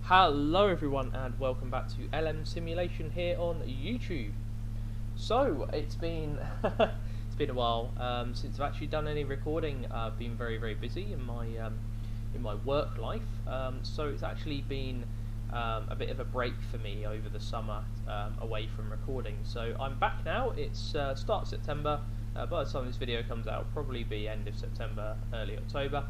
Hello everyone and welcome back to LM Simulation here on YouTube. So it's been it's been a while since I've actually done any recording. I've been very busy in my work life. So it's actually been a bit of a break for me over the summer away from recording. So I'm back now. It's start of September. By the time this video comes out, it'll probably be end of September, early October.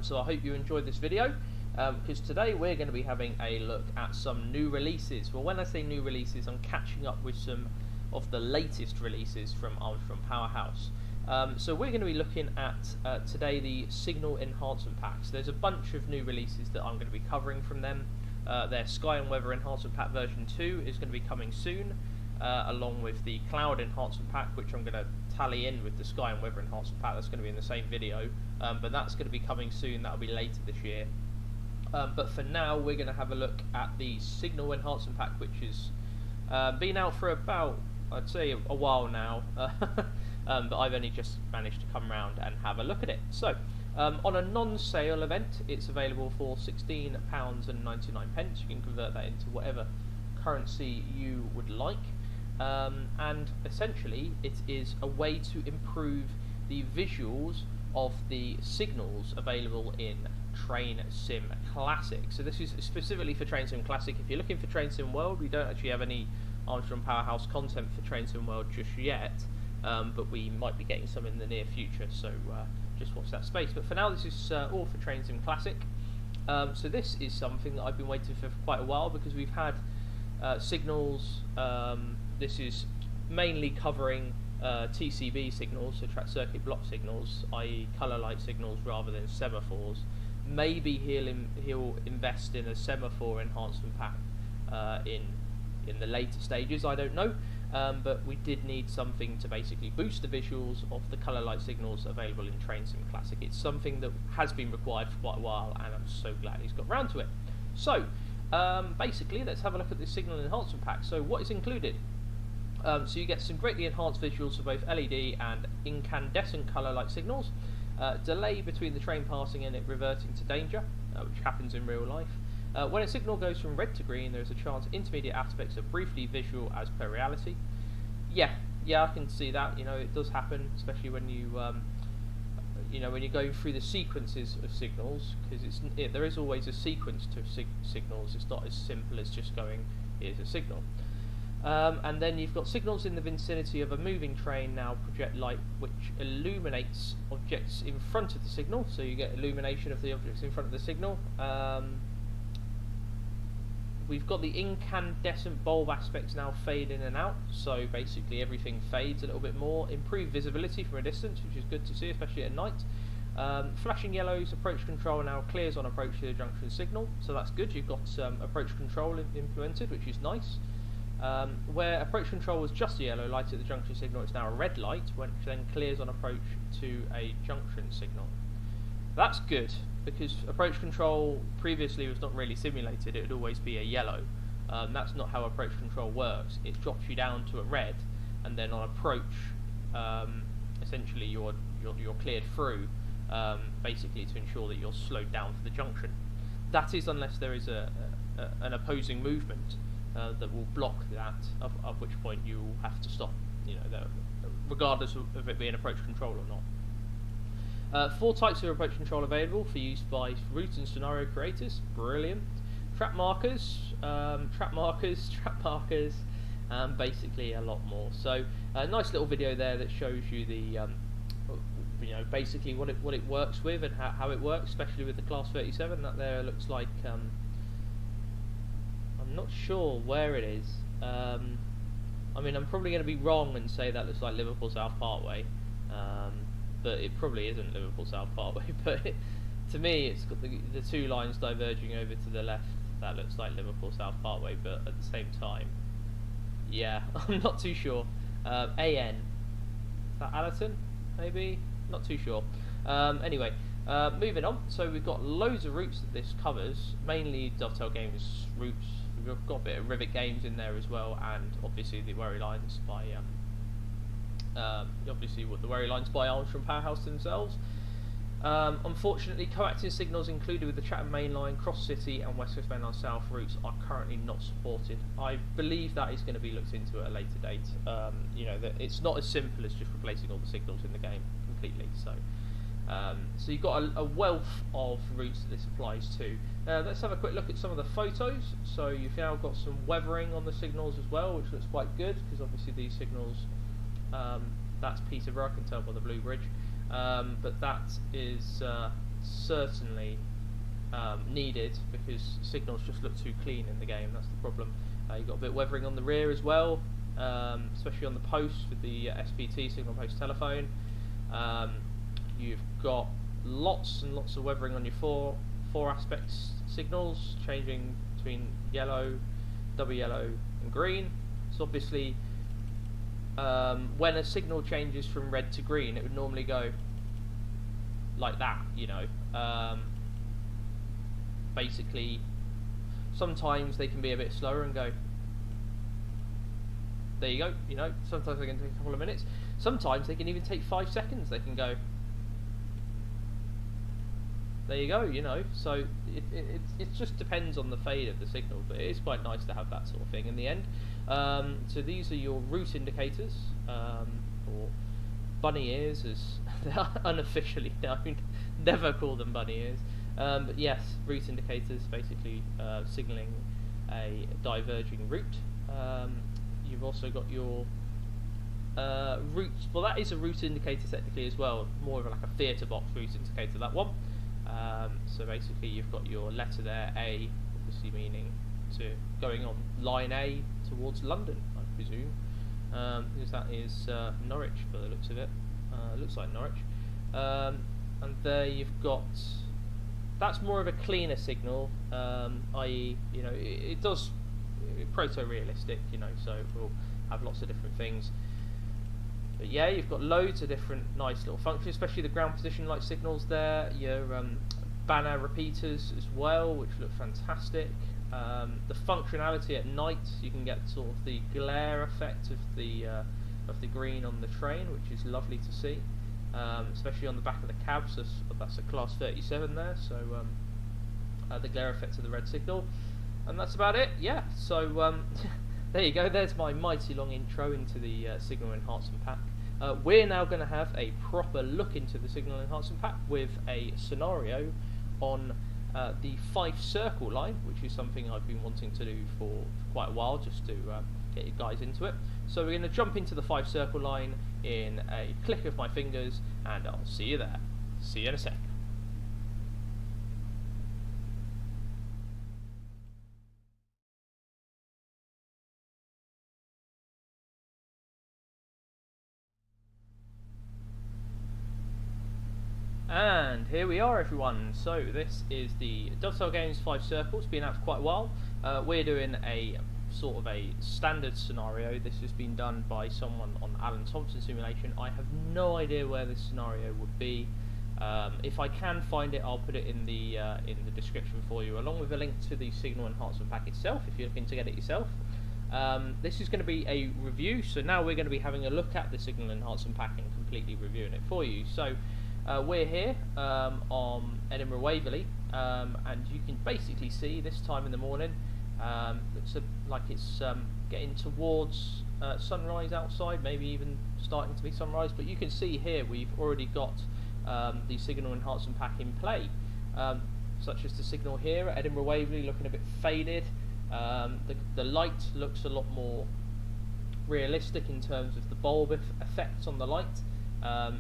So I hope you enjoyed this video. Because today we're going to be having a look at some new releases. Well, when I say new releases, I'm catching up with some of the latest releases from Armstrong Powerhouse. So we're going to be looking at today the Signal Enhancement Packs. There's a bunch of new releases that I'm going to be covering from them. Their Sky and Weather Enhancement Pack version 2 is going to be coming soon, along with the Cloud Enhancement Pack, which I'm going to tally in with the Sky and Weather Enhancement Pack. That's going to be in the same video, but that's going to be coming soon. That'll be later this year. But for now, we're going to have a look at the Signal Enhancement Pack, which has been out for about, I'd say, a while now. But I've only just managed to come around and have a look at it. So, on a non-sale event, it's available for £16.99. You can convert that into whatever currency you would like. And essentially, it is a way to improve the visuals of the signals available in Train Sim Classic. So this is specifically for Train Sim Classic. If you're looking for Train Sim World, we don't actually have any Armstrong Powerhouse content for Train Sim World just yet, but we might be getting some in the near future, so just watch that space. But for now, this is all for Train Sim Classic. So this is something that I've been waiting for quite a while, because we've had signals. This is mainly covering TCB signals, so track circuit block signals, i.e. colour light signals rather than semaphores. Maybe he'll invest in a semaphore enhancement pack in the later stages, I don't know, but we did need something to basically boost the visuals of the colour light signals available in Train Sim Classic. It's something that has been required for quite a while, and I'm so glad he's got round to it. So basically, let's have a look at this signal enhancement pack. So what is included? So you get some greatly enhanced visuals for both LED and incandescent colour light signals. Delay between the train passing and it reverting to danger, which happens in real life. When a signal goes from red to green, there is a chance intermediate aspects are briefly visual as per reality. Yeah, I can see that. It does happen, especially when you, when you go through the sequences of signals, because there is always a sequence to signals. It's not as simple as just going, here's a signal. And then you've got signals in the vicinity of a moving train now project light which illuminates objects in front of the signal, so you get illumination of the objects in front of the signal. We've got the incandescent bulb aspects now fade in and out, so basically everything fades a little bit more. Improved visibility from a distance, which is good to see, especially at night. Flashing yellows, approach control now clears on approach to the junction signal, so that's good. You've got approach control implemented, which is nice. Where approach control was just a yellow light at the junction signal, it's now a red light, which then clears on approach to a junction signal. That's good, because approach control previously was not really simulated. It would always be a yellow. That's not how approach control works. It drops you down to a red, and then on approach, essentially you're cleared through, basically to ensure that you're slowed down for the junction. That is unless there is an opposing movement that will block that, at which point you will have to stop, regardless of it being approach control or not. 4 types of approach control available for use by route and scenario creators. Brilliant. Trap markers, and basically a lot more. So a nice little video there that shows you the basically what it works with and how it works, especially with the Class 37. That there looks like I'm not sure where it is. I mean, I'm probably going to be wrong and say that looks like Liverpool South Parkway, but it probably isn't Liverpool South Parkway. But to me, it's got the 2 lines diverging over to the left. That looks like Liverpool South Parkway, but at the same time, yeah, I'm not too sure. AN, is that Allerton? Maybe, not too sure. Anyway. Moving on, so we've got loads of routes that this covers, mainly Dovetail Games routes. We've got a bit of Rivet Games in there as well, and obviously the Worry Lines by Armstrong Powerhouse themselves. Unfortunately, coaxial signals included with the Chatham Main Line, Cross City and West Coast Main Line South routes are currently not supported. I believe that is going to be looked into at a later date. You know, that it's not as simple as just replacing all the signals in the game completely. So you've got a wealth of routes that this applies to. Let's have a quick look at some of the photos. So you've now got some weathering on the signals as well, which looks quite good, because obviously these signals, that's Peterborough, I can tell by the blue bridge, but that is certainly needed, because signals just look too clean in the game. That's the problem. You've got a bit of weathering on the rear as well, especially on the posts with the SPT, signal post telephone. You've got lots and lots of weathering on your four aspects signals, changing between yellow, double yellow and green. So obviously when a signal changes from red to green, it would normally go like that, you know. Basically, sometimes they can be a bit slower and go, there you go, you know. Sometimes they can take a couple of minutes. Sometimes they can even take 5 seconds. They can go, there you go, you know. So it just depends on the fade of the signal, but it is quite nice to have that sort of thing in the end. So these are your route indicators, or bunny ears as they are unofficially known. Never call them bunny ears. But yes, route indicators, basically signalling a diverging route. You've also got your route, well, that is a route indicator technically as well, more of like a theatre box route indicator, that one. So basically you've got your letter there, A, obviously meaning to going on line A towards London, I presume, because that is Norwich by the looks of it. Looks like Norwich. And there you've got, that's more of a cleaner signal, i.e., you know, it does proto-realistic, you know, so it will have lots of different things. But yeah, you've got loads of different nice little functions, especially the ground position light signals there, your banner repeaters as well, which look fantastic. The functionality at night, you can get sort of the glare effect of the green on the train, which is lovely to see, especially on the back of the cabs. That's a class 37 there, so the glare effect of the red signal. And that's about it, yeah. So there you go, there's my mighty long intro into the Signal Enhancement Pack. We're now going to have a proper look into the Signal Enhancement Pack with a scenario on the 5 circle line, which is something I've been wanting to do for quite a while, just to get you guys into it. So we're going to jump into the 5 circle line in a click of my fingers, and I'll see you there. See you in a sec. And here we are, everyone. So this is the Dovetail Games 5 Circles, been out for quite a while. We're doing a sort of a standard scenario. This has been done by someone on Alan Thompson Simulation. I have no idea where this scenario would be. If I can find it, I'll put it in the description for you, along with a link to the Signal Enhancement Pack itself, if you're looking to get it yourself. This is going to be a review, so now we're going to be having a look at the Signal Enhancement Pack and completely reviewing it for you. So we're here on Edinburgh Waverley, and you can basically see this time in the morning, looks like it's getting towards sunrise outside, maybe even starting to be sunrise, but you can see here we've already got the Signal Enhancement Pack in play, such as the signal here at Edinburgh Waverley looking a bit faded. The light looks a lot more realistic in terms of the bulb effects on the light.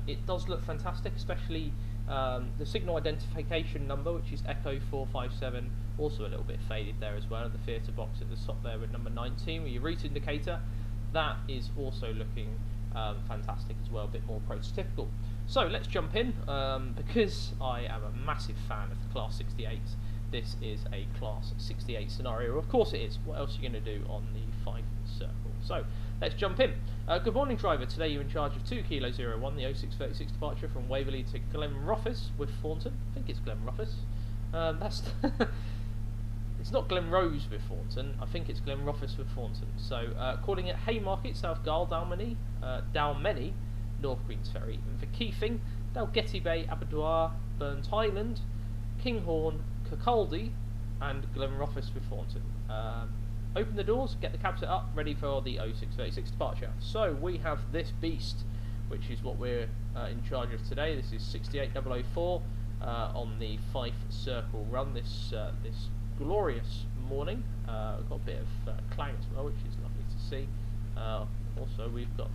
It does look fantastic, especially the signal identification number, which is Echo 457, also a little bit faded there as well. The theatre box at the top there with number 19 with your route indicator, that is also looking fantastic as well, a bit more prototypical. So let's jump in, because I am a massive fan of the Class 68. This is a Class 68 scenario, of course it is. What else are you going to do on the 5 circle? So let's jump in. Good morning, driver. Today you're in charge of 2 Kilo 01, the 0636 departure from Waverley to Glenrothes with Thornton. I think it's Glenrothes. That's it's not Glenrose with Thornton. I think it's Glenrothes with Thornton. So calling at Haymarket, South Gyle, Dalmeny, North Queens Ferry, and for Keithing, Dalgetty Bay, Aberdour, Burns Highland, Kinghorn, Kirkcaldy, and Glenrothes with Thornton. Open the doors, get the cab set up, ready for the 0636 departure. So we have this beast, which is what we're in charge of today. This is 68004 on the Fife Circle run this glorious morning. We've got a bit of clang as well, which is lovely to see. Also, we've got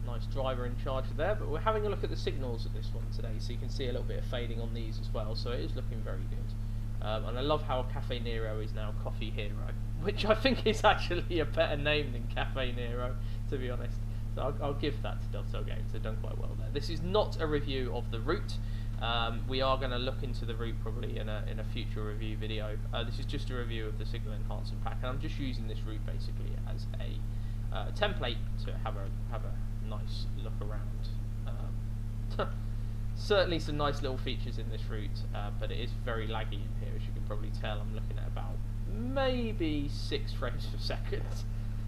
nice driver in charge there, but we're having a look at the signals of this one today, so you can see a little bit of fading on these as well, so it is looking very good. And I love how Cafe Nero is now Coffee Hero, which I think is actually a better name than Cafe Nero, to be honest. So I'll give that to Dovetail Games, they've done quite well there. This is not a review of the route. We are going to look into the route probably in a future review video. This is just a review of the Signal Enhancement Pack, and I'm just using this route basically as a template to have a nice look around. Certainly some nice little features in this route, but it is very laggy in here, as you can probably tell. I'm looking at about maybe 6 frames per second.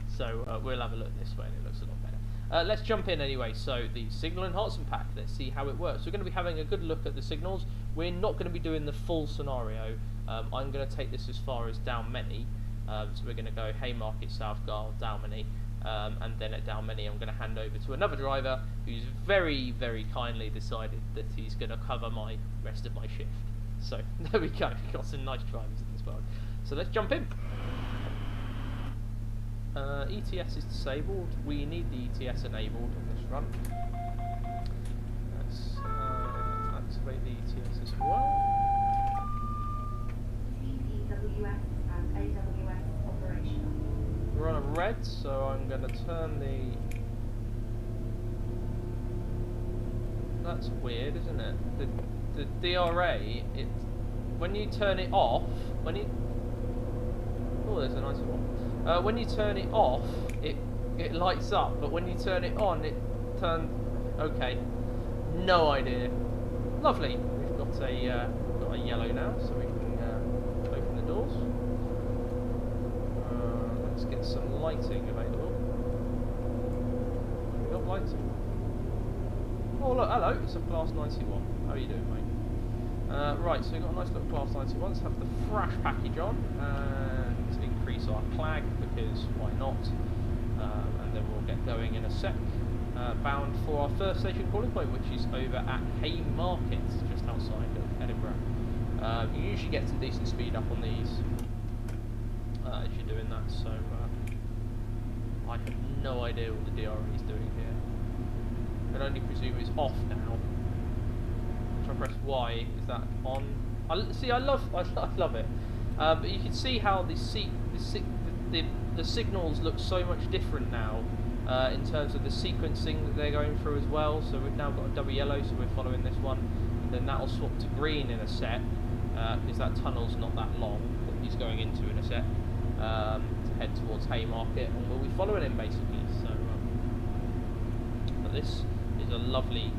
So we'll have a look this way and it looks a lot better. Let's jump in anyway. So the Signal Enhancement Pack, let's see how it works. We're going to be having a good look at the signals. We're not going to be doing the full scenario. I'm going to take this as far as Dalmeny. So we're going to go Haymarket, Southgall, Dalmeny. And then at Dalmeny I'm going to hand over to another driver who's very, very kindly decided that he's going to cover my rest of my shift. So there we go, we've got some nice drivers in this world. So let's jump in. ETS is disabled. We need the ETS enabled on this run. Let's activate the ETS as well. CPWS and AWS operational. We're on a red, so I'm going to turn the... That's weird, isn't it? The DRA, when you turn it off, oh, there's a nice one. When you turn it off, it lights up, but when you turn it on, it turns... Okay, no idea. Lovely. We've got a yellow now, so we can open the doors. Let's get some lighting available. We got lighting. Oh look, hello, it's a Class 91. How are you doing, mate? Right, so we've got a nice little Class 91. Let's have the thrash package on and increase our clag, because why not? And then we'll get going in a sec. Bound for our first station calling point, which is over at Haymarket, just outside of Edinburgh. You usually get some decent speed up on these if you're doing that, so I have no idea what the DRA is doing here. I can only presume it's off now. If I press Y, is that on? I love it. But you can see how the signals look so much different now in terms of the sequencing that they're going through as well. So we've now got a double yellow, so we're following this one, and then that'll swap to green in a set, because that tunnel's not that long that he's going into in a set, to head towards Haymarket, and we'll be following him basically. So, but this is a lovely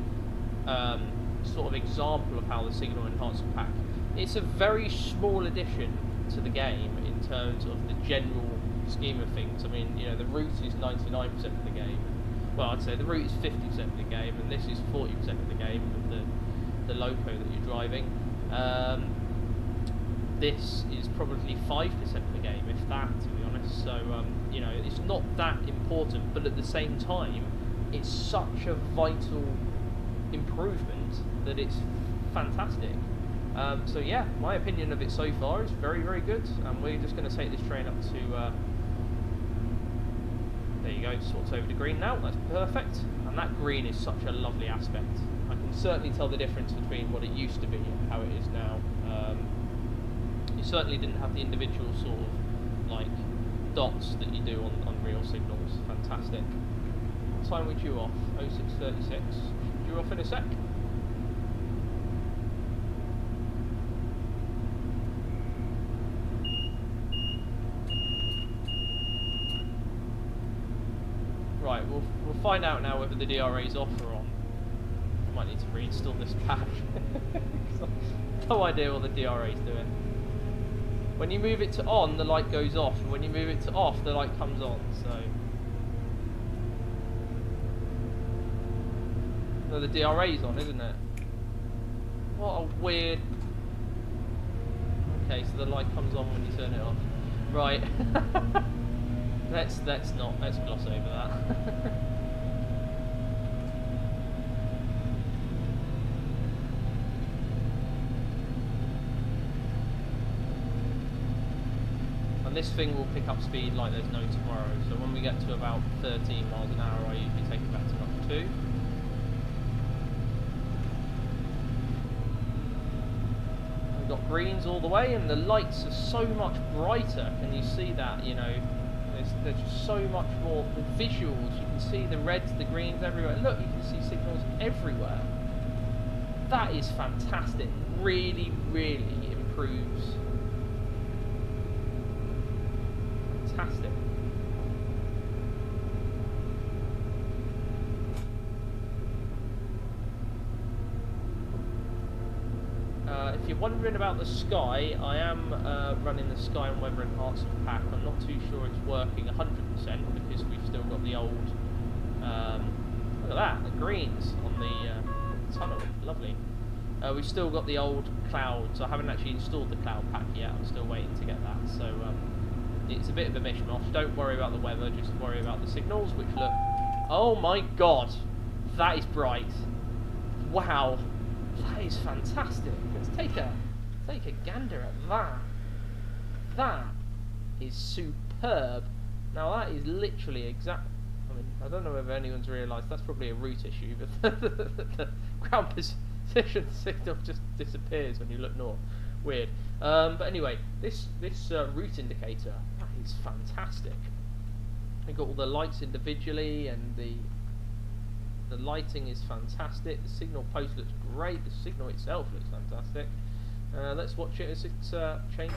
sort of example of how the Signal Enhancement Pack. It's a very small addition to the game in terms of the general scheme of things. I mean, you know, the route is 99% of the game. Well, I'd say the route is 50% of the game, and this is 40% of the game with the loco that you're driving. This is probably 5% of the game, if that, to be honest. So, you know, it's not that important, but at the same time, it's such a vital improvement that it's fantastic. So yeah, my opinion of it so far is very, very good, and we're just going to take this train up to there you go, it sorts over to green now. That's perfect, and that green is such a lovely aspect. I can certainly tell the difference between what it used to be and how it is now. You certainly didn't have the individual sort of like dots that you do on real signals. Fantastic. What time we due off? 0636. Due off in a sec. Right, we'll find out now whether the DRA is off or on. I might need to reinstall this pack. No idea what the DRA is doing. When you move it to on, the light goes off, and when you move it to off, the light comes on. So No, the DRA's on, isn't it? What a weird... Okay, so the light comes on when you turn it off. Right. let's gloss over that. And this thing will pick up speed like there's no tomorrow. So when we get to about 13 miles an hour, I usually take it back to Mach 2. We've got greens all the way, and the lights are so much brighter. Can you see that? You know, there's just so much more. The visuals, you can see the reds, the greens everywhere. Look, you can see signals everywhere. That is fantastic. Really, really improves. Fantastic. If you're wondering about the Sky, I am running the Sky and Weather Enhancement pack. I'm not too sure it's working 100% because we've still got the old... look at that, the greens on the tunnel. Lovely. We've still got the old clouds. I haven't actually installed the cloud pack yet. I'm still waiting to get that. So it's a bit of a mishmash. Don't worry about the weather, just worry about the signals, which look... Oh my god! That is bright. Wow. That is fantastic. Let's take a gander at that. That is superb. Now that is literally exact... I mean, I don't know whether anyone's realised that's probably a route issue, but the ground position signal just disappears when you look north. Weird. But anyway, this route indicator, that is fantastic. We've got all the lights individually, and the lighting is fantastic. The signal post looks great. The signal itself looks fantastic. Let's watch it as it changes.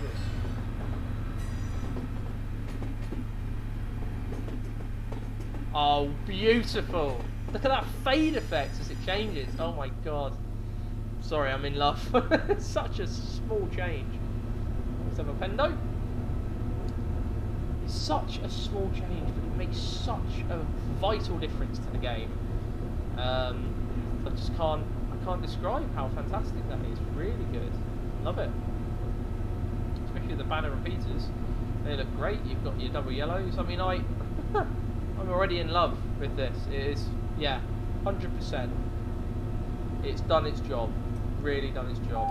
Oh, beautiful! Look at that fade effect as it changes. Oh my god. Sorry, I'm in love. Such a small change. Let's have a pendo. It's such a small change, but it makes such a vital difference to the game. I can't describe how fantastic that is. Really good. Love it. Especially the banner repeaters. They look great. You've got your double yellows. I mean, I'm already in love with this. It is, yeah, 100%. It's done its job. Really done its job.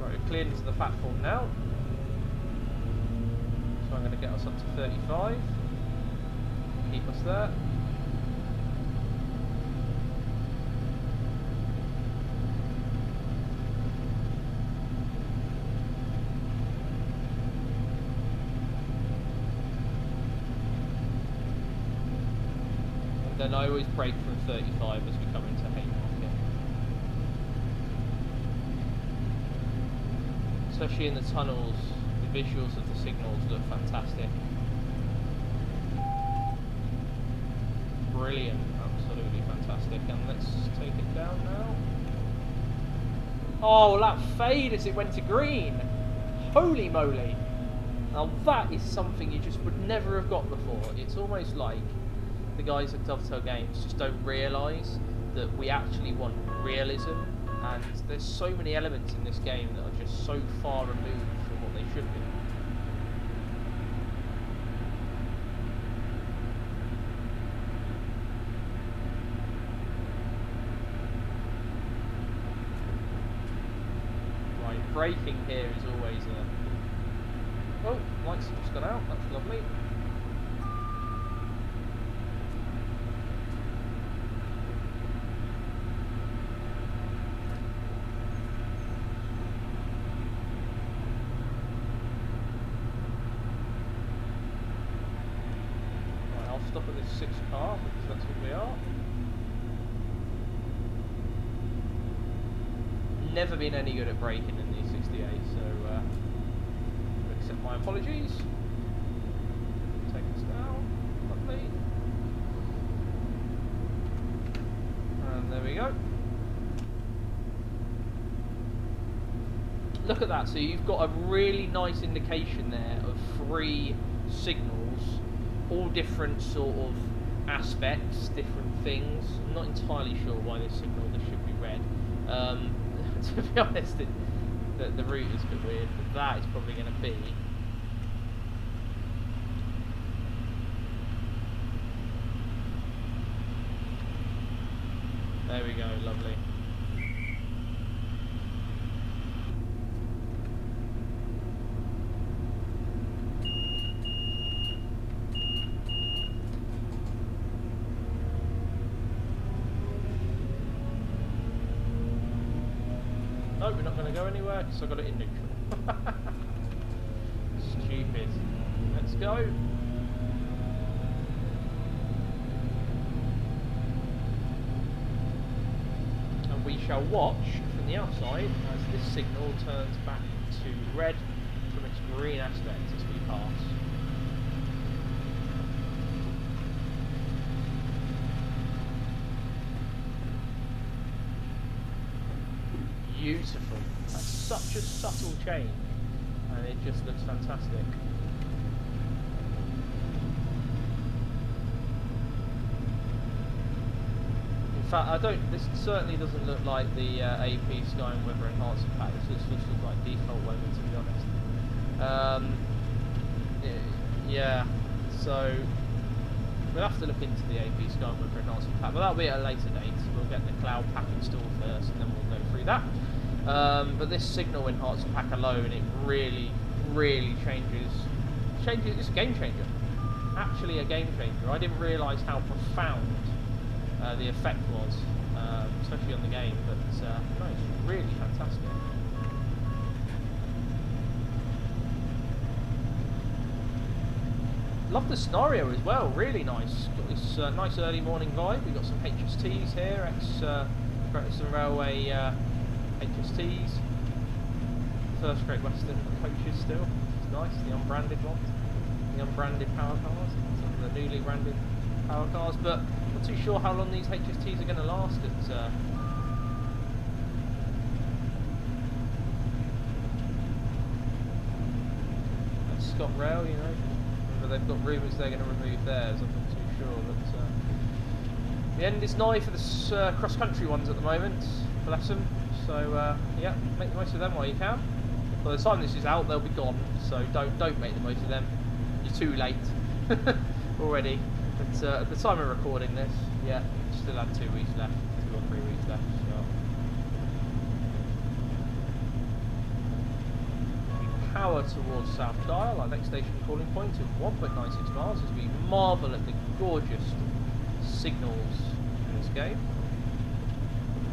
Right, we've cleared into the platform now. So I'm going to get us up to 35. Keep us there. And then I always brake from 35 as we come into Haymarket. Especially in the tunnels. The visuals of the signals look fantastic. Brilliant, absolutely fantastic. And let's take it down now. Oh, that fade as it went to green. Holy moly. Now that is something you just would never have got before. It's almost like the guys at Dovetail Games just don't realise that we actually want realism, and there's so many elements in this game that are just so far removed from what they should be. Right, braking here is always a... Oh, lights have just gone out, that's lovely. Stop at this 6 car because that's what we are. Never been any good at braking in the 68, so accept my apologies. Take us down, lovely. And there we go. Look at that, so you've got a really nice indication there of 3 signals all different sort of aspects, different things. I'm not entirely sure why this signal this should be red. To be honest, the route is a bit weird, but that is probably going to be. There we go, lovely. No, we're not going to go anywhere because I got it in neutral. Stupid. Let's go. And we shall watch from the outside as this signal turns back to red from its green aspect as we pass. Beautiful. That's such a subtle change, and it just looks fantastic. In fact, this certainly doesn't look like the AP Sky and Weather Enhancement pack. This just looks like default weather, to be honest. Yeah, so we'll have to look into the AP Sky and Weather Enhancement pack, but that'll be at a later date. We'll get the cloud pack installed first, and then we'll go through that. But this signal enhancer pack alone, it really changes. It's a game changer. Actually, a game changer. I didn't realise how profound the effect was, especially on the game. But no, it's really fantastic. Love the scenario as well. Really nice. Got this nice early morning vibe. We've got some HSTs here. Great Western Railway HSTs. First Great Western coaches still. It's nice. The unbranded ones. The unbranded power cars. Some of the newly branded power cars. But not too sure how long these HSTs are going to last at Scott Rail, you know. Remember, they've got rumours they're going to remove theirs. I'm not too sure, but the end is nigh for the cross-country ones at the moment. Bless them. So yeah, make the most of them while you can. By the time this is out, they'll be gone. So don't make the most of them. You're too late already. But at the time of recording this, yeah, still have 2 weeks left, 2 or 3 weeks left. So. Power towards South Dial, our next station calling point is 1.96 miles as we marvel at the gorgeous signals in this game.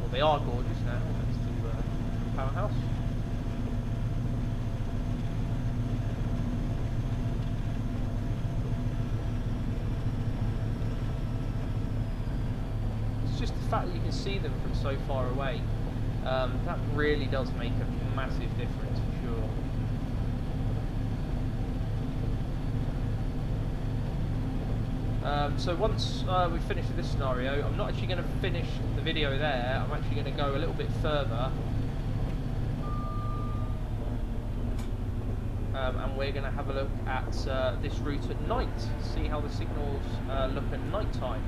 Well, they are gorgeous now, thanks to Powerhouse. It's just the fact that you can see them from so far away. That really does make a massive difference for sure. So once we finish with this scenario, I'm not actually going to finish the video there. I'm actually going to go a little bit further, and we're going to have a look at this route at night, see how the signals look at night time.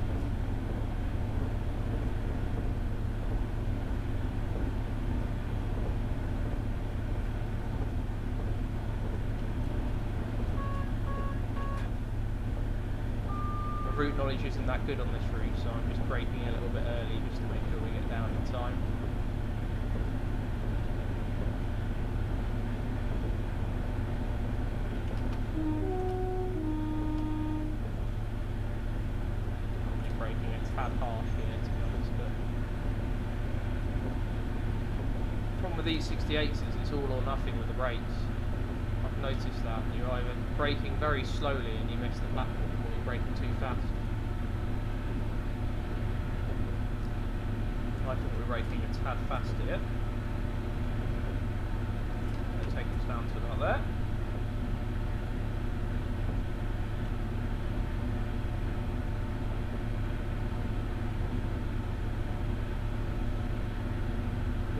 Route knowledge isn't that good on this route, so I'm just braking a little bit early just to make sure we get down in time. I'm just braking a tad harsh here, to be honest, but the problem with these 68s is it's all or nothing with the brakes. I've noticed that you're either braking very slowly and you miss the platform, braking too fast. I think we're braking a tad fast here. Let's take us down to about there.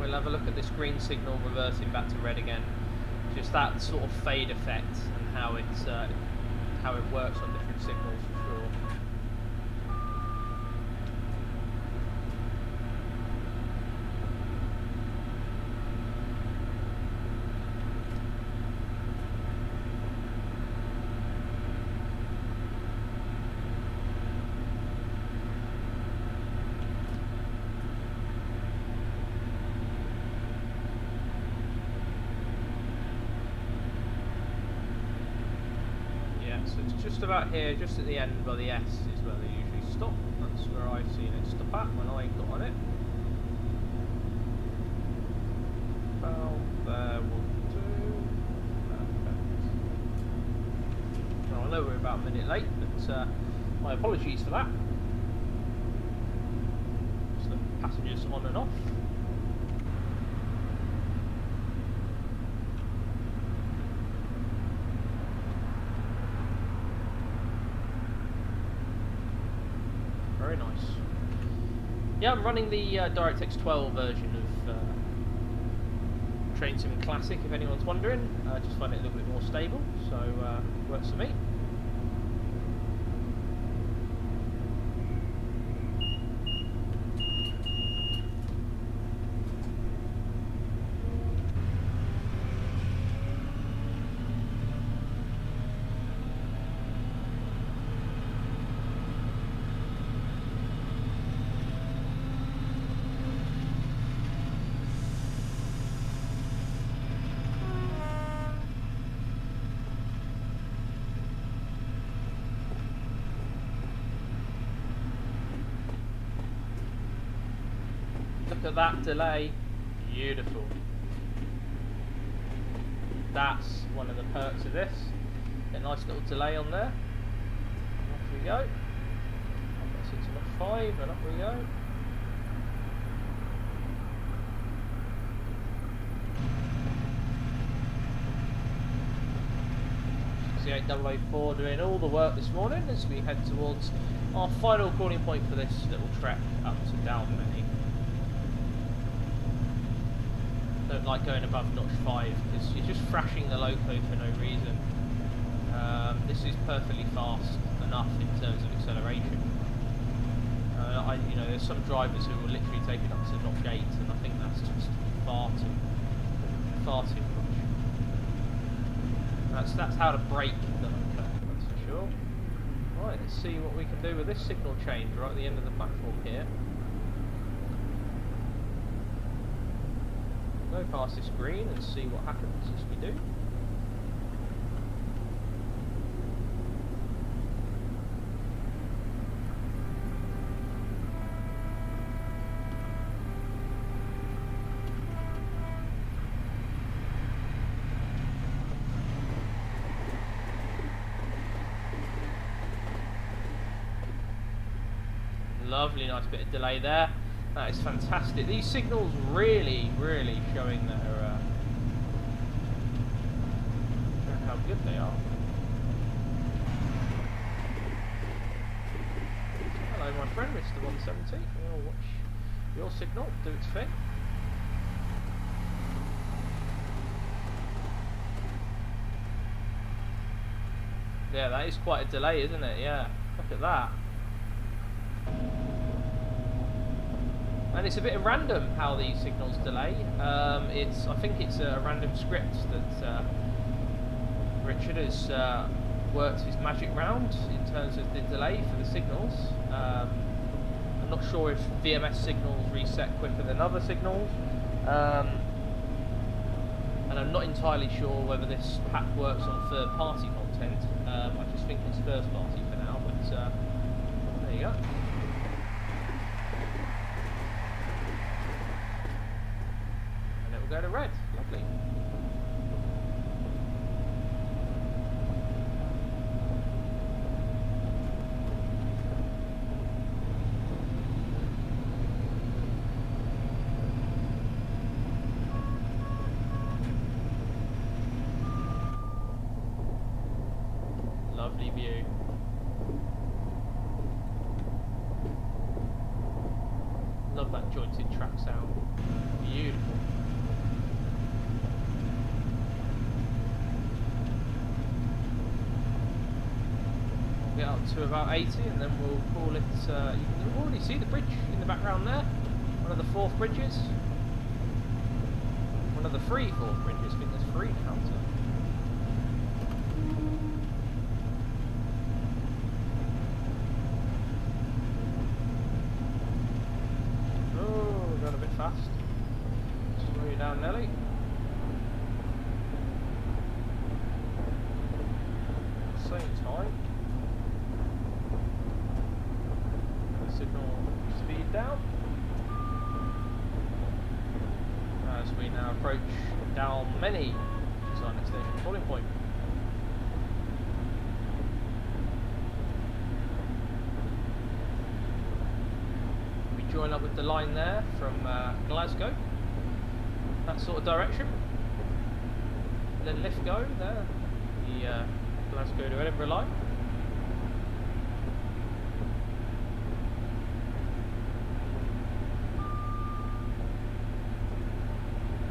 We'll have a look at this green signal reversing back to red again. Just that sort of fade effect and how it works on different signals for sure. So it's just about here, just at the end by the S is where they usually stop. That's where I've seen it stop at when I got on it. About there will do. Perfect. Now I know we're about a minute late, but my apologies for that. Just the passengers on and off. Very nice. Yeah, I'm running the DirectX 12 version of Trains IRL Classic, if anyone's wondering. I just find it a little bit more stable, so works for me. Look at that delay, beautiful. That's one of the perks of this. Get a nice little delay on there. Off we go. That's into the 5 and up we go. .804 doing all the work this morning as we head towards our final calling point for this little trek up to Dalmeny. Don't like going above notch 5 because you're just thrashing the loco for no reason. This is perfectly fast enough in terms of acceleration. You know, there's some drivers who will literally take it up to notch 8, and I think that's just far too much. That's how to break the loco, that's for sure. Right, let's see what we can do with this signal change right at the end of the platform here. Go past this green and see what happens as we do. Lovely, nice bit of delay there. That is fantastic. These signals really showing their how good they are. Hello, my friend, Mr. 170. We'll watch your signal do its thing. Yeah, that is quite a delay, isn't it? Yeah, look at that. And it's a bit random how these signals delay. I think it's a random script that Richard has worked his magic round in terms of the delay for the signals. I'm not sure if VMS signals reset quicker than other signals, and I'm not entirely sure whether this pack works on third-party content. I just think it's first-party for now, but there you go. Go to red, lovely. Lovely view. Love that jointed track sound. Beautiful. Get up up to about 80, and then we'll call it. You can already see the bridge in the background there. One of the fourth bridges. One of the three fourth bridges. I think there's three now. So. Oh, got a bit fast. Slow you down, Nelly. Same time. Signal speed down as we now approach Dalmeny, so our next station calling point. We join up with the line there from Glasgow, that sort of direction. Then Lithgow there, the Glasgow to Edinburgh line.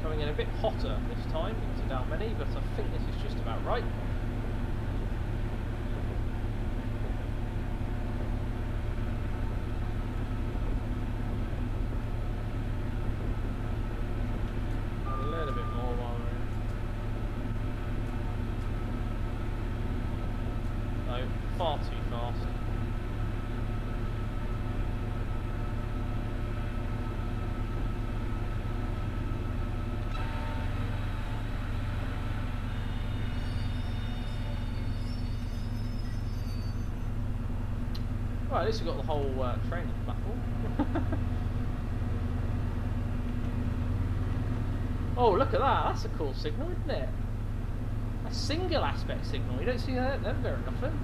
Coming in a bit hotter this time into Dalmeny, but I think this is just about right. And a little bit more while we're in. No, far too fast. Right, at least we've got the whole train on the platform. Oh, look at that! That's a cool signal, isn't it? A single aspect signal. You don't see them very often.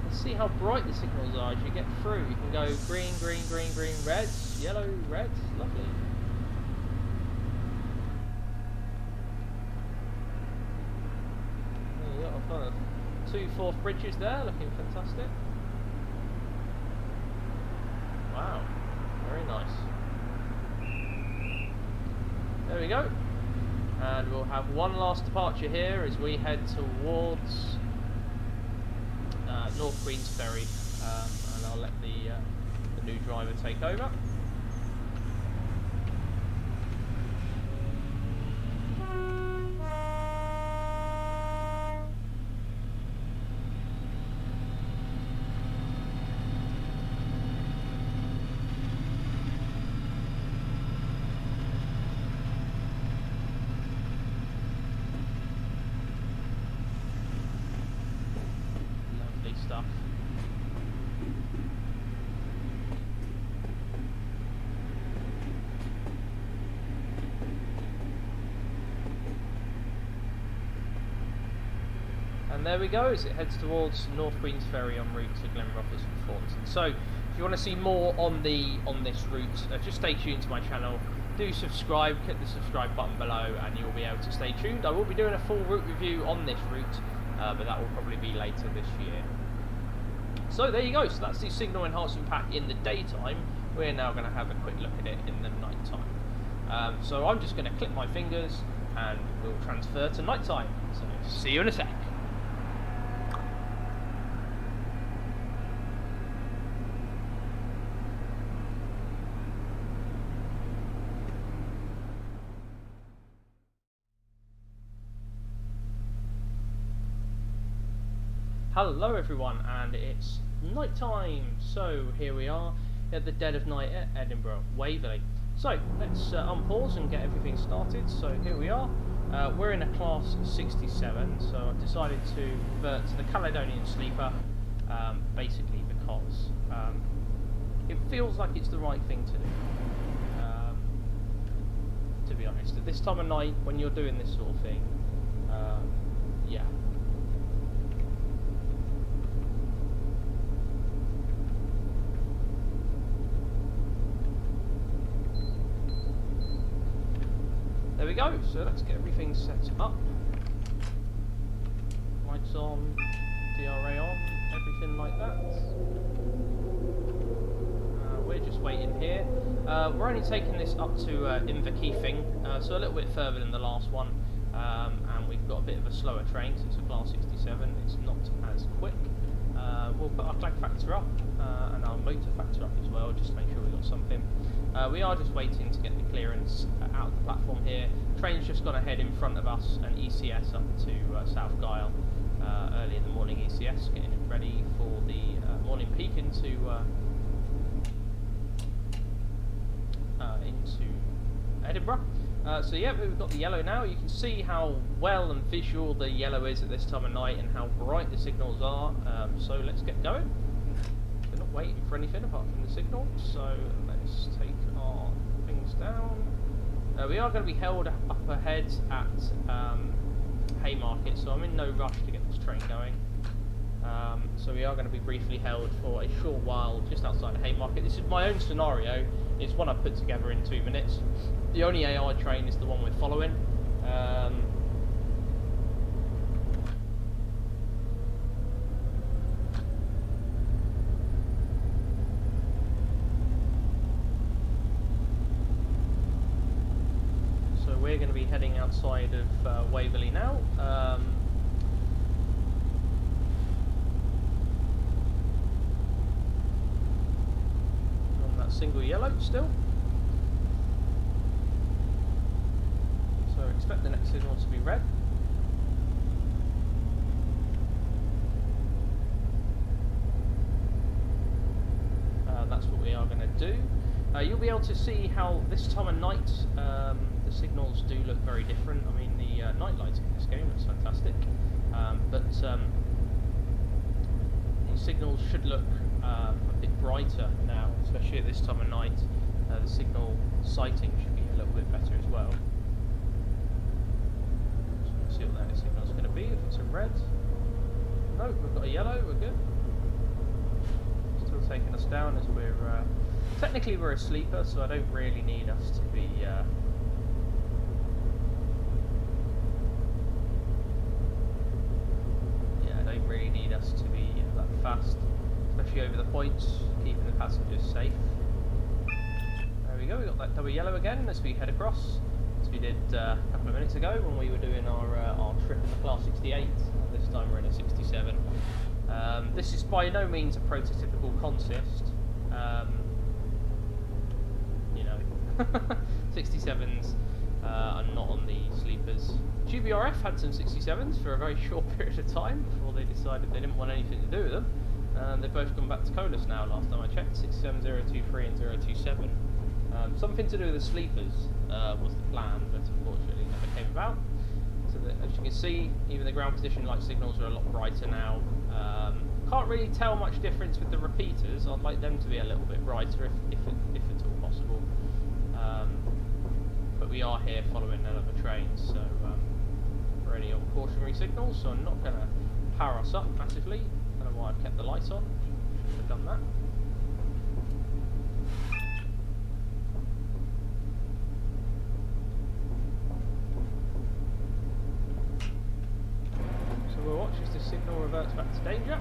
Let's see how bright the signals are as you get through. You can go green, green, green, green, red, yellow, red. Lovely. You've got kind of 2 fourth bridges there, looking fantastic. Wow, very nice. There we go. And we'll have one last departure here as we head towards North Queen's Ferry, and I'll let the new driver take over. Stuff. And there we go as it heads towards North Queen's Ferry en route to Glenrothes and Thornton. So if you want to see more on this route, just stay tuned to my channel. Do subscribe, click the subscribe button below and you'll be able to stay tuned. I will be doing a full route review on this route, but that will probably be later this year. So there you go, so that's the signal enhancement pack in the daytime. We're now going to have a quick look at it in the night time. So I'm just going to click my fingers and we'll transfer to night time. So see you in a sec. Hello everyone, and it's night time. So here we are at the dead of night at Edinburgh Waverley. So let's unpause and get everything started. So here we are. We're in a class 67, so I've decided to convert to the Caledonian Sleeper, basically because it feels like it's the right thing to do. To be honest, at this time of night, when you're doing this sort of thing, yeah. There we go, so let's get everything set up. Lights on, DRA on, everything like that. We're just waiting here. We're only taking this up to Inverkeithing, so a little bit further than the last one. And we've got a bit of a slower train, since it's a class 67, it's not as quick. we'll put our clank factor up and our motor factor up as well, just to make sure we've got something. We are just waiting to get the clearance out of the platform here. Train's just gone ahead in front of us, and ECS up to South Gyle. Early in the morning ECS, getting it ready for the morning peak into Edinburgh. So yeah, we've got the yellow now. You can see how well and visual the yellow is at this time of night and how bright the signals are. So let's get going. We're not waiting for anything apart from the signal, so let's take our things down. We are going to be held up ahead at Haymarket, so I'm in no rush to get this train going. So we are going to be briefly held for a short while just outside of Haymarket. This is my own scenario. It's one I put together in 2 minutes. The only AI train is the one we're following. So we're going to be heading outside of Waverley now. Single yellow still, so expect the next signal to be red. That's what we are going to do. You'll be able to see how this time of night the signals do look very different. I mean, the night lighting in this game looks fantastic, but these signals should look a bit brighter now, especially at this time of night. The signal sighting should be a little bit better as well. So we'll see what that signal is going to be. If it's a red, no, we've got a yellow. We're good. Still taking us down as we're technically we're a sleeper, so I don't really need us to be. I don't really need us to be that fast. Especially over the points, keeping the passengers safe. There we go, we got that double yellow again as we head across, as we did a couple of minutes ago when we were doing our trip in the Class 68. This time we're in a 67. This is by no means a prototypical consist. You know, 67s are not on the sleepers. GBRF had some 67s for a very short period of time before they decided they didn't want anything to do with them. They've both gone back to Colas now, last time I checked, 67023 and 027. Something to do with the sleepers was the plan, but unfortunately never came about. So that, as you can see, even the ground position light signals are a lot brighter now. Can't really tell much difference with the repeaters. I'd like them to be a little bit brighter if at all possible. But we are here following another train, so for any old cautionary signals, so I'm not going to power us up massively. I don't know why I've kept the lights on. Should have done that. So we'll watch as the signal reverts back to danger.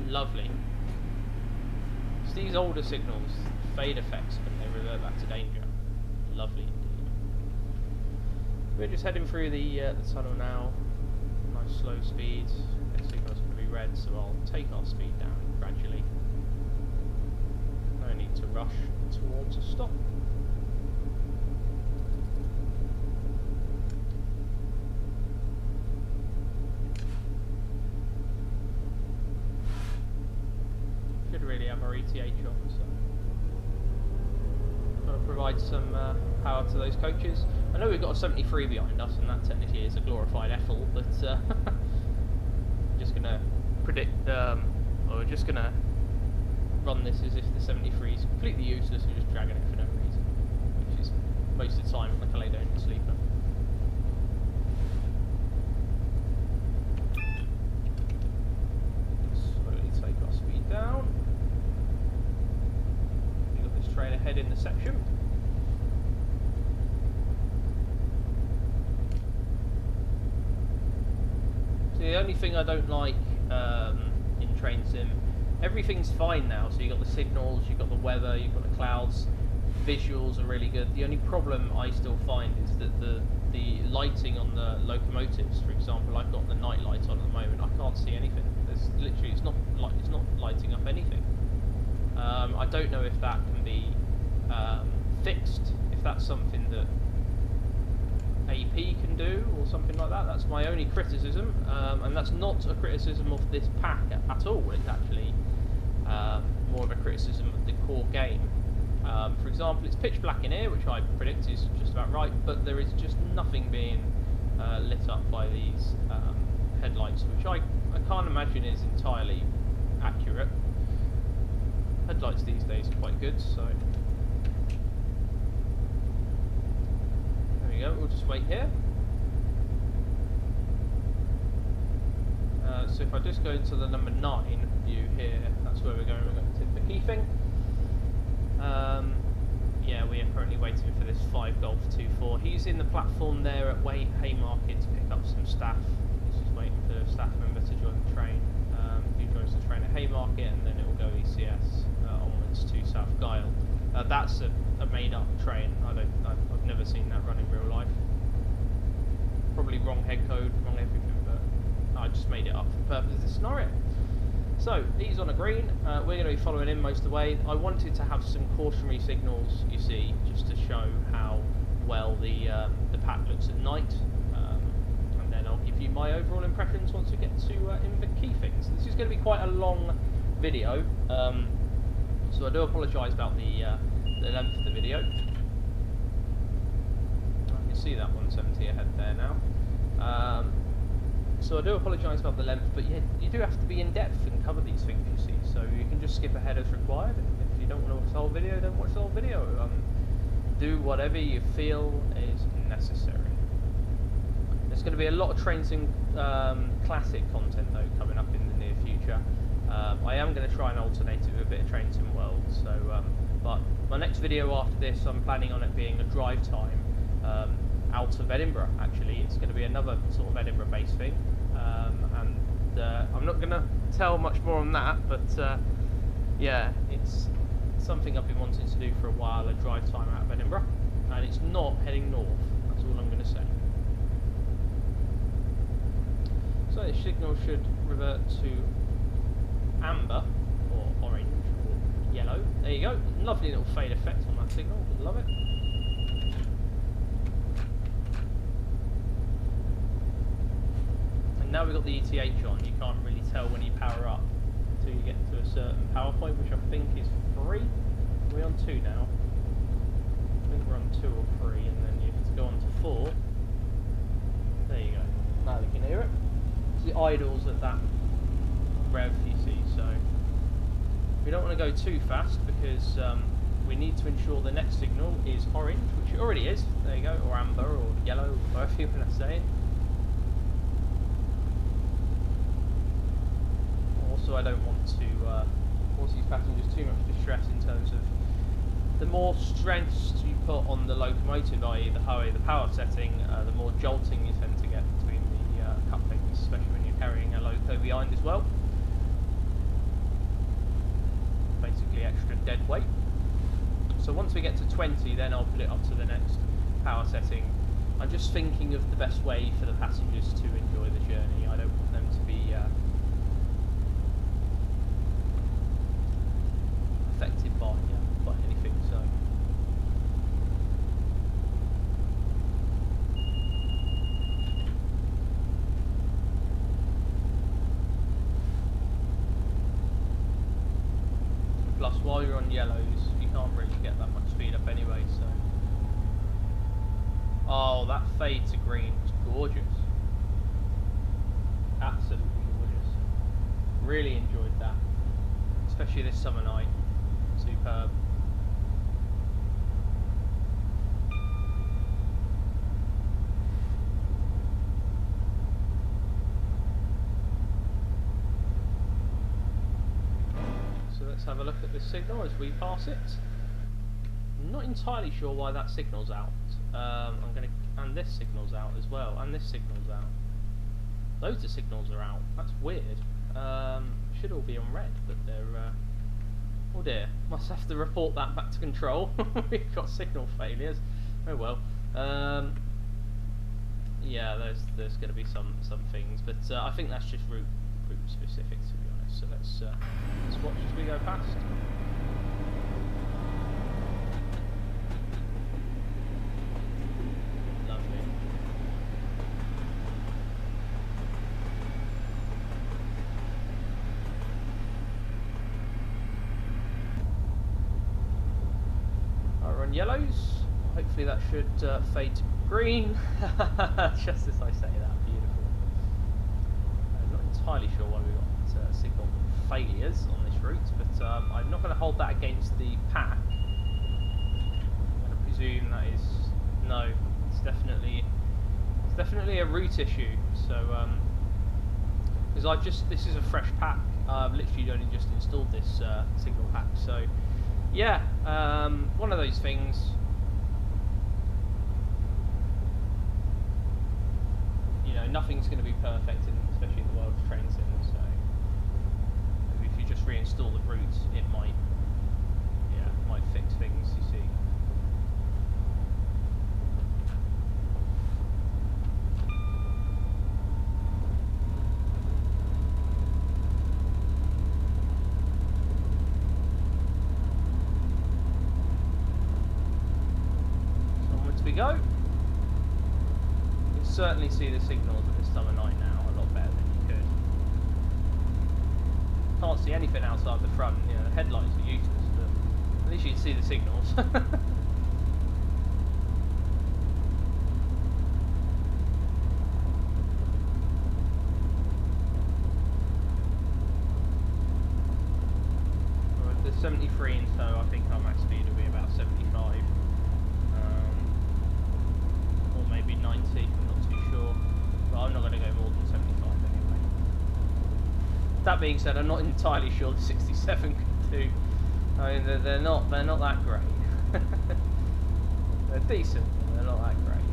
Lovely. It's these older signals, fade effects when they revert back to danger. Lovely indeed. We're just heading through the tunnel now. Nice slow speeds. The signal's going to be red, so I'll take our speed down gradually. No need to rush towards a stop. Should really have our ETH on, so got to provide some power to those coaches. I know we've got a 73 behind us, and that technically is a glorified Ethel, but I'm just gonna predict, or we're just gonna run this as if the 73 is completely useless and just dragging it for no reason, which is most of the time the Caledonian Sleeper. Slowly take our speed down. We've got this train ahead in the section. So the only thing I don't like in Train Sim, everything's fine now. So you've got the signals, you've got the weather, you've got the clouds. visuals are really good. The only problem I still find is that the lighting on the locomotives, for example, I've got the night light on at the moment. I can't see anything. There's literally it's not lighting up anything. I don't know if that can be fixed. If that's something that AP can do or something like that. That's my only criticism, and that's not a criticism of this pack at all. It's actually more of a criticism of the core game. For example, it's pitch black in here, which I predict is just about right, but there is just nothing being lit up by these headlights, which I can't imagine is entirely accurate. Headlights these days are quite good, so there we go. We'll just wait here. So if I just go to the number 9 view here, that's where we're going. We're going to tip the key thing. Yeah, we are currently waiting for this 5 Golf 2-4. He's in the platform there at Haymarket to pick up some staff. He's just waiting for a staff member to join the train. Who joins the train at Haymarket, and then it will go ECS onwards to South Gyle. That's a made-up train. I've never seen that run in real life. Probably wrong head code, wrong everything, but I just made it up for the purpose of this scenario. So he's on a green. We're going to be following him most of the way. I wanted to have some cautionary signals, you see, just to show how well the pack looks at night. And then I'll give you my overall impressions once we get to in the key things. This is going to be quite a long video, so I do apologise about the length of the video. I can see that 170 ahead there now. So I do apologise about the length, but you do have to be in depth and cover these things, you see. So you can just skip ahead as required. If you don't want to watch the whole video, don't watch the whole video. Do whatever you feel is necessary. There's going to be a lot of Trains and classic content though coming up in the near future. I am going to try and alternate it with a bit of Trains and World. So, but my next video after this, I'm planning on it being a drive time. Out of Edinburgh, actually. It's going to be another sort of Edinburgh-based thing, and I'm not going to tell much more on that, but yeah, it's something I've been wanting to do for a while, a drive time out of Edinburgh, and it's not heading north, that's all I'm going to say. So the signal should revert to amber, or orange, or yellow. There you go, lovely little fade effect on that signal, love it. Now we've got the ETH on, you can't really tell when you power up until you get to a certain power point, which I think is 3. Are we on 2 now? I think we're on 2 or 3, and then you have to go on to 4. There you go. Now you can hear it. It's the idles at that rev, you see, so we don't want to go too fast because we need to ensure the next signal is orange, which it already is. There you go, or amber, or yellow, or whatever you want to say. So I don't want to cause these passengers too much distress in terms of the more strengths you put on the locomotive, i.e. the power setting, the more jolting you tend to get between the couplings, especially when you're carrying a loco behind as well. Basically extra dead weight. So once we get to 20, then I'll put it up to the next power setting. I'm just thinking of the best way for the passengers to enjoy the journey. I don't want them to be affected by anything, so plus while you're on yellows you can't really get that much speed up anyway, so oh, that fade to green was gorgeous, absolutely gorgeous, really enjoyed that, especially this summer night. Superb. So let's have a look at this signal as we pass it. I'm not entirely sure why that signal's out. And this signal's out as well, and this signal's out. Loads of signals are out. That's weird. Should all be on red, but they're Oh dear, must have to report that back to control. We've got signal failures. Oh well. Yeah, there's going to be some things, but I think that's just route specific, to be honest. So let's watch as we go past. Lovely. We're on yellows. Hopefully that should fade to green. Just as I say that, beautiful. I'm not entirely sure why we got signal failures on this route, but I'm not going to hold that against the pack. I'm going to presume that is no. It's definitely a route issue. So because this is a fresh pack. I've literally only just installed this signal pack. So yeah, one of those things. You know, nothing's going to be perfect, especially in the world of train sim. So maybe if you just reinstall the route, it might fix things. You see. So onwards we go. Certainly see the signals at this time of night now a lot better than you could. Can't see anything outside the front, you know, the headlights are useless, but at least you can see the signals. Well, there's 73 in tow, I think our max speed will be about 75. Or maybe 90, I'm not too sure. But I'm not going to go more than 75 anyway. That being said, I'm not entirely sure the 67 can do. I mean, they're not that great. They're decent, but they're not that great.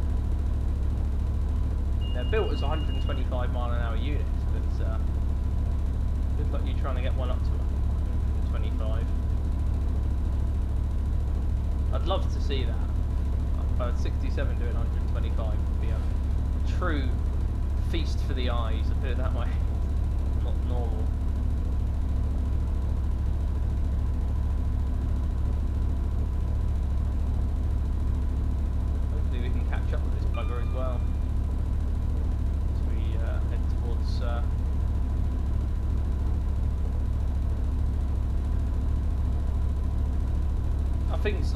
They're built as 125 mile/h units, but looks like you're trying to get one up to 125. I'd love to see that. But 67 doing 125 would be a true feast for the eyes, I put it that way. Not normal. Hopefully we can catch up with this bugger as well as we head towards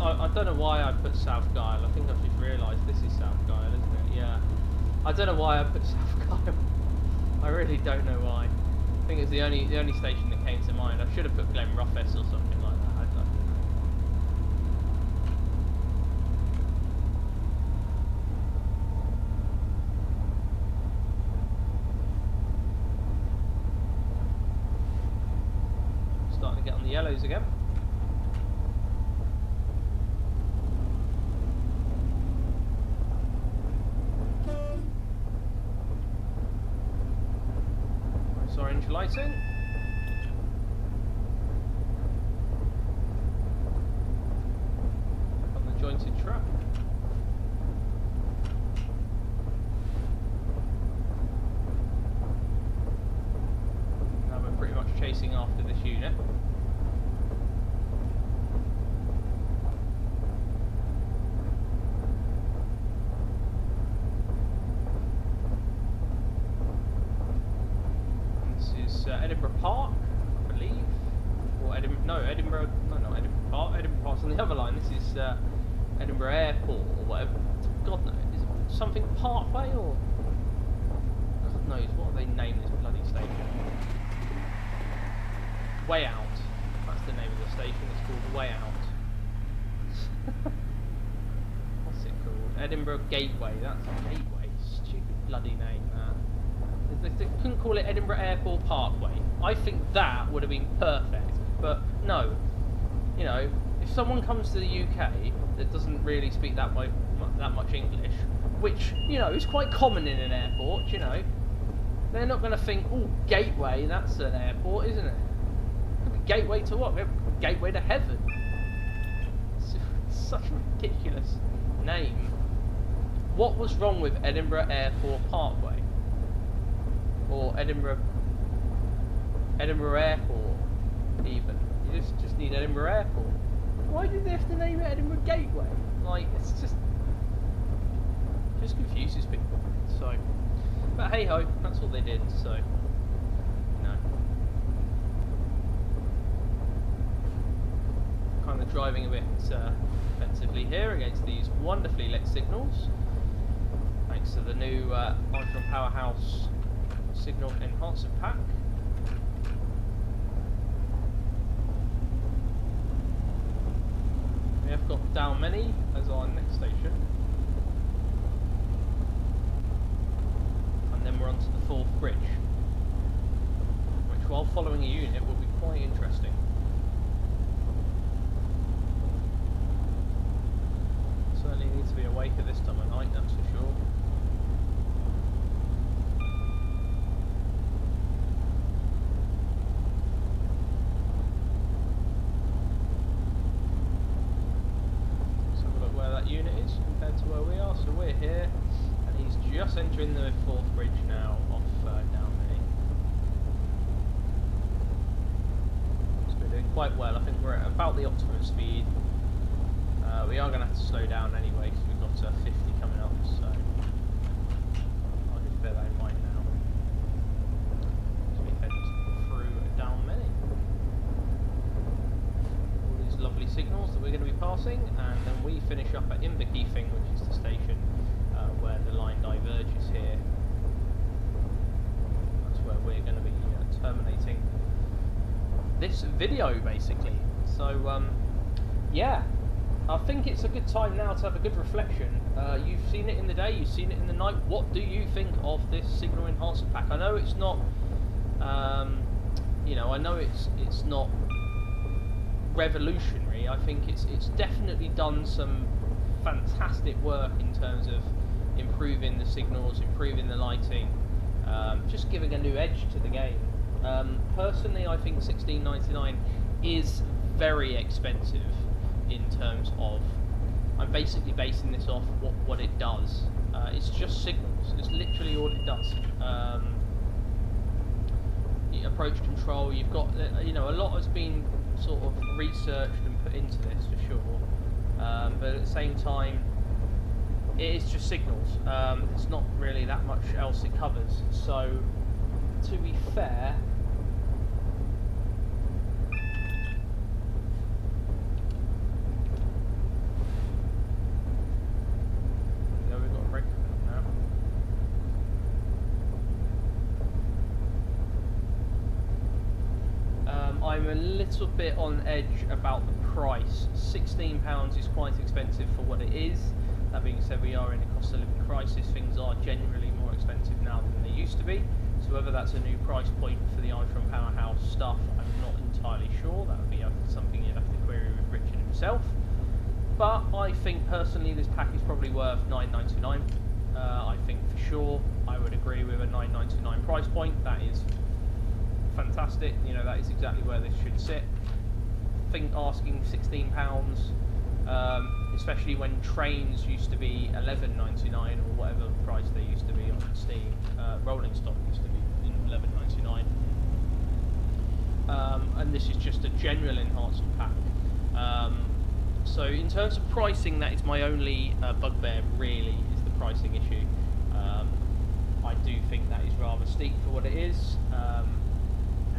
I don't know why I put South Gyle. I think I've just realised this is South Gyle, isn't it? Yeah. I don't know why I put South Gyle. I really don't know why. I think it's the only station that came to mind. I should have put Glen Roffes or something like that. I don't know. Starting to get on the yellows again. Orange lighting. On the jointed track. Now we're pretty much chasing after this unit. Edinburgh Park, I believe, or Edinburgh. No, not Edinburgh Park. Edinburgh Park's on the other line. This is Edinburgh Airport or whatever. God knows, is it something Parkway or God knows what they named this bloody station? Way Out. That's the name of the station. It's called Way Out. What's it called? Edinburgh Gateway. That's a gateway. Stupid bloody name. They couldn't call it Edinburgh Airport Parkway. I think that would have been perfect. But no, you know, if someone comes to the UK that doesn't really speak that much English, which, you know, is quite common in an airport, you know, they're not going to think, oh, Gateway, that's an airport, isn't it? It could be gateway to what? Gateway to heaven. It's such a ridiculous name. What was wrong with Edinburgh Airport Parkway? Or Edinburgh Airport, even. You just need Edinburgh Airport. Why do they have to name it Edinburgh Gateway? Like, it's just confuses people. So, but hey ho, that's what they did. So, no. Kind of driving a bit offensively here against these wonderfully lit signals, thanks to the new Armstrong Powerhouse signal enhancement pack. We have got Down Many as our next station, and then we're onto the Fourth Bridge, which, while following a unit, will be quite interesting. Certainly needs to be awake at this time of night, that's for sure. Unit is compared to where we are, so we're here, and he's just entering the Fourth Bridge now off Down Many. So we're doing quite well. I think we're at about the optimum speed. We are going to have to slow down anyway because we've got 50 coming up, so I'll just bear that in mind now as we head through Down Many. Lovely signals that we're going to be passing, and then we finish up at Inverkeithing, which is the station where the line diverges here. That's where we're going to be terminating this video, basically. So yeah, I think it's a good time now to have a good reflection. You've seen it in the day, you've seen it in the night. What do you think of this signal enhancement pack? I know it's not you know, I know it's not revolutionary. I think it's definitely done some fantastic work in terms of improving the signals, improving the lighting, just giving a new edge to the game. Personally, I think $16.99 is very expensive in terms of, I'm basically basing this off what it does. It's just signals. It's literally all it does. Approach control, you've got, you know, a lot has been sort of researched and put into this for sure, but at the same time it is just signals. It's not really that much else it covers, so to be fair, we've got a break now. I'm a little bit on edge about the price. £16 is quite expensive for what it is. That being said, we are in a cost of living crisis. Things are generally more expensive now than they used to be. So whether that's a new price point for the Armstrong Powerhouse stuff, I'm not entirely sure. That would be something you'd have to query with Richard himself. But I think personally this pack is probably worth $9.99. I think for sure I would agree with a $9.99 price point. That is fantastic, you know, that is exactly where this should sit. I think asking £16, especially when Trains used to be $11.99 or whatever price they used to be on Steam, Rolling Stock used to be $11.99, and this is just a general enhancement pack. So in terms of pricing, that is my only bugbear really, is the pricing issue. I do think that is rather steep for what it is.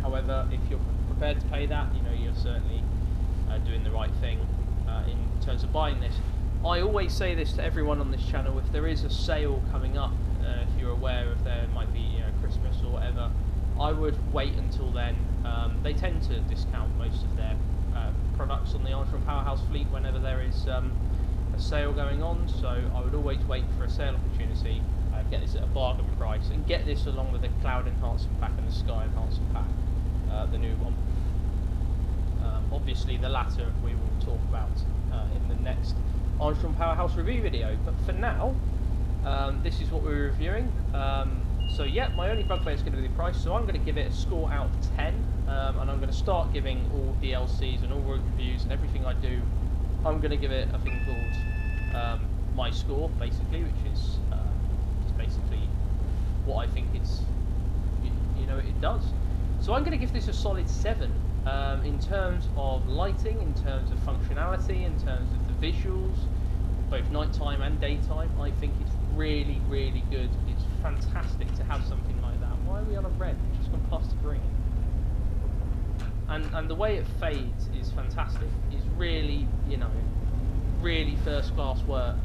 However, if you're prepared to pay that, you know, you're certainly doing the right thing in terms of buying this. I always say this to everyone on this channel: if there is a sale coming up, if you're aware if there might be, you know, Christmas or whatever, I would wait until then. They tend to discount most of their products on the Armstrong Powerhouse fleet whenever there is a sale going on, so I would always wait for a sale opportunity, get this at a bargain price, and get this along with the Cloud Enhancement Pack and the Sky Enhancement Pack, the new one. Obviously the latter we will talk about in the next Armstrong Powerhouse review video, but for now this is what we're reviewing. So yeah, my only bugbear is going to be the price, so I'm going to give it a score out of 10, and I'm going to start giving all DLCs and all reviews and everything I do, I'm going to give it a thing called my score, basically, which is basically what I think it's, it does. So I'm going to give this a solid 7, in terms of lighting, in terms of functionality, in terms of the visuals, both nighttime and daytime. I think it's really, really good. It's fantastic to have something like that. Why are we on a red? We've just gone past the green. And the way it fades is fantastic. It's really, really first class work.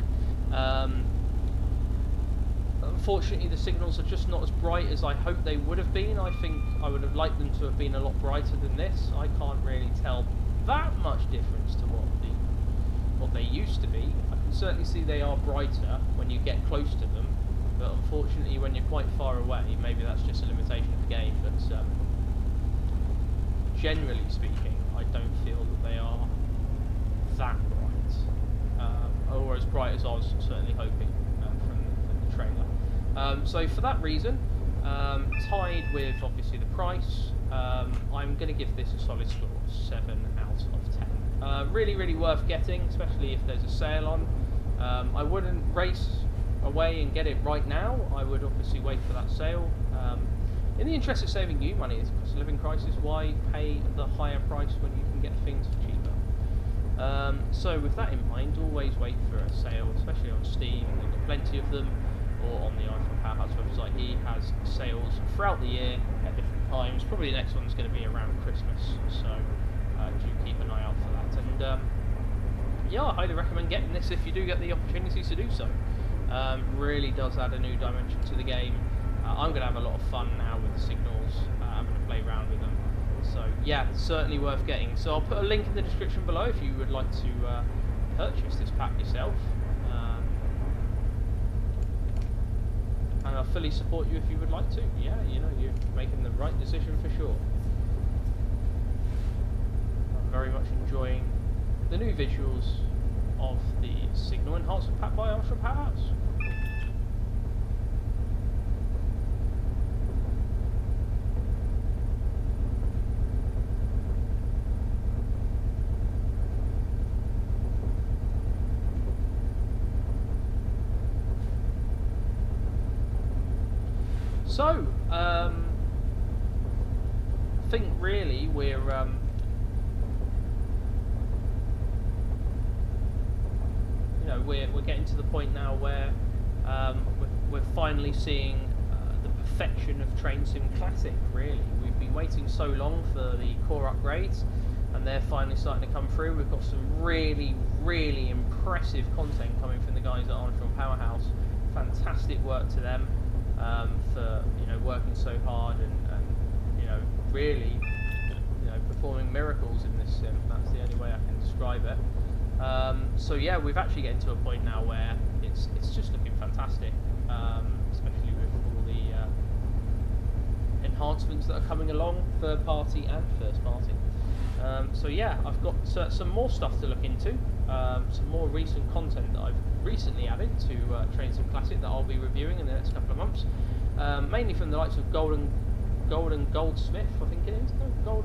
Unfortunately, the signals are just not as bright as I hoped they would have been. I think I would have liked them to have been a lot brighter than this. I can't really tell that much difference to what they used to be. I can certainly see they are brighter when you get close to them, but unfortunately when you're quite far away, maybe that's just a limitation of the game, but generally speaking, I don't feel that they are that bright, or as bright as I was certainly hoping from the trailer. So for that reason, tied with obviously the price, I'm going to give this a solid score of 7 out of 10. Really, really worth getting, especially if there's a sale on. I wouldn't race away and get it right now. I would obviously wait for that sale. In the interest of saving you money, it's a cost of living crisis. Why pay the higher price when you can get things for cheaper? So with that in mind, always wait for a sale, especially on Steam. They've got plenty of them, or on the Powerhouse website. He has sales throughout the year at different times. Probably the next one's going to be around Christmas, so do keep an eye out for that. And yeah, I highly recommend getting this if you do get the opportunity to do so. Really does add a new dimension to the game. I'm going to have a lot of fun now with the signals. I'm going to play around with them. So yeah, certainly worth getting. So I'll put a link in the description below if you would like to purchase this pack yourself. And I'll fully support you if you would like to. Yeah, you're making the right decision for sure. I'm very much enjoying the new visuals of the Signal Enhancement pack by Armstrong Powerhouse. So, I think really we're getting to the point now where we're finally seeing the perfection of Train Sim Classic. Really, we've been waiting so long for the core upgrades, and they're finally starting to come through. We've got some really, really impressive content coming from the guys at Armstrong Powerhouse. Fantastic work to them. For working so hard and really performing miracles in this sim. That's the only way I can describe it. So yeah, we've actually getting to a point now where it's just looking fantastic, especially with all the enhancements that are coming along, third party and first party. So yeah, I've got some more stuff to look into, some more recent content that I've recently added to Train Sim Classic that I'll be reviewing in the next couple of months, mainly from the likes of Goldsmith, I think it is. No,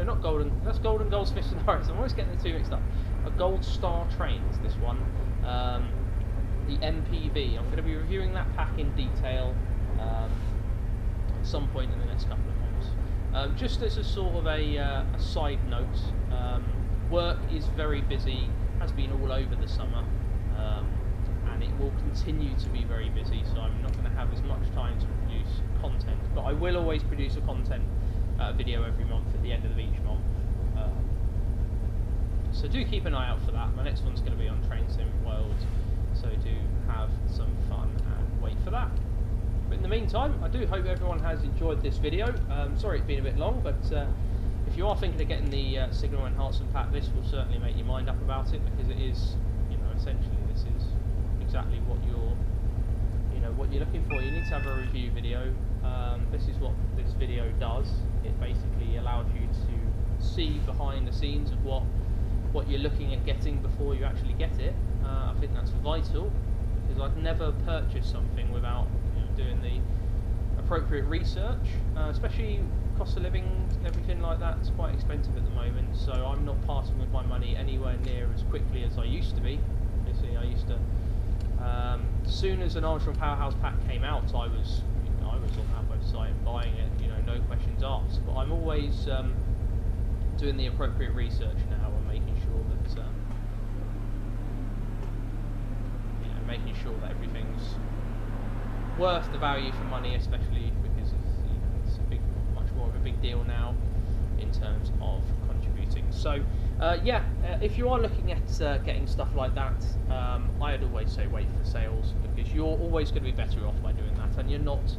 not Golden. That's Golden Goldsmith Scenarios. I'm always getting the two mixed up. A Gold Star Trains, this one, the MPV. I'm going to be reviewing that pack in detail at some point in the next couple of months. Just as a sort of a side note, work is very busy, has been all over the summer, and it will continue to be very busy, so I'm not going to have as much time to produce content, but I will always produce a content video every month at the end of each month. So do keep an eye out for that. My next one's going to be on Train Sim World, so do have some fun and wait for that. But in the meantime, I do hope everyone has enjoyed this video. Sorry it's been a bit long, but if you are thinking of getting the Signal Enhancement pack, this will certainly make your mind up about it, because it is, essentially this is exactly what you're looking for. You need to have a review video. This is what this video does. It basically allows you to see behind the scenes of what you're looking at getting before you actually get it. I think that's vital, because I'd never purchase something without doing appropriate research, especially cost of living and everything like that. It's quite expensive at the moment, so I'm not parting with my money anywhere near as quickly as I used to be. Obviously, I used to. As soon as an Armstrong Powerhouse pack came out, I was on that website buying it. No questions asked. But I'm always doing the appropriate research now and making sure that everything's worth the value for money, especially because it's much more of a big deal now in terms of contributing. So if you are looking at getting stuff like that, I'd always say wait for sales, because you're always going to be better off by doing that, and you're not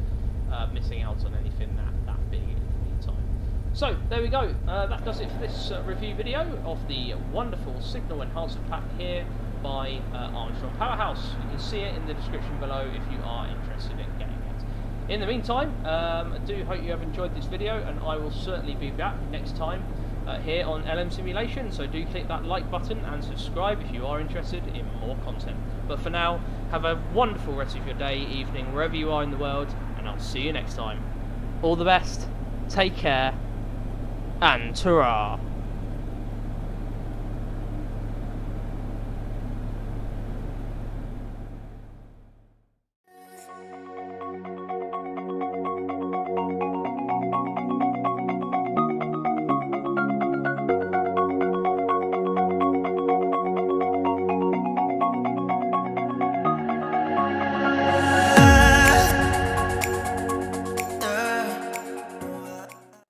missing out on anything that big in the meantime. So there we go, that does it for this review video of the wonderful Signal Enhancement pack here by Armstrong Powerhouse. You can see it in the description below if you are interested in getting it. In the meantime, I do hope you have enjoyed this video, and I will certainly be back next time here on LM Simulation, so do click that like button and subscribe if you are interested in more content. But for now, have a wonderful rest of your day, evening, wherever you are in the world, and I'll see you next time. All the best, take care, and ta-ra!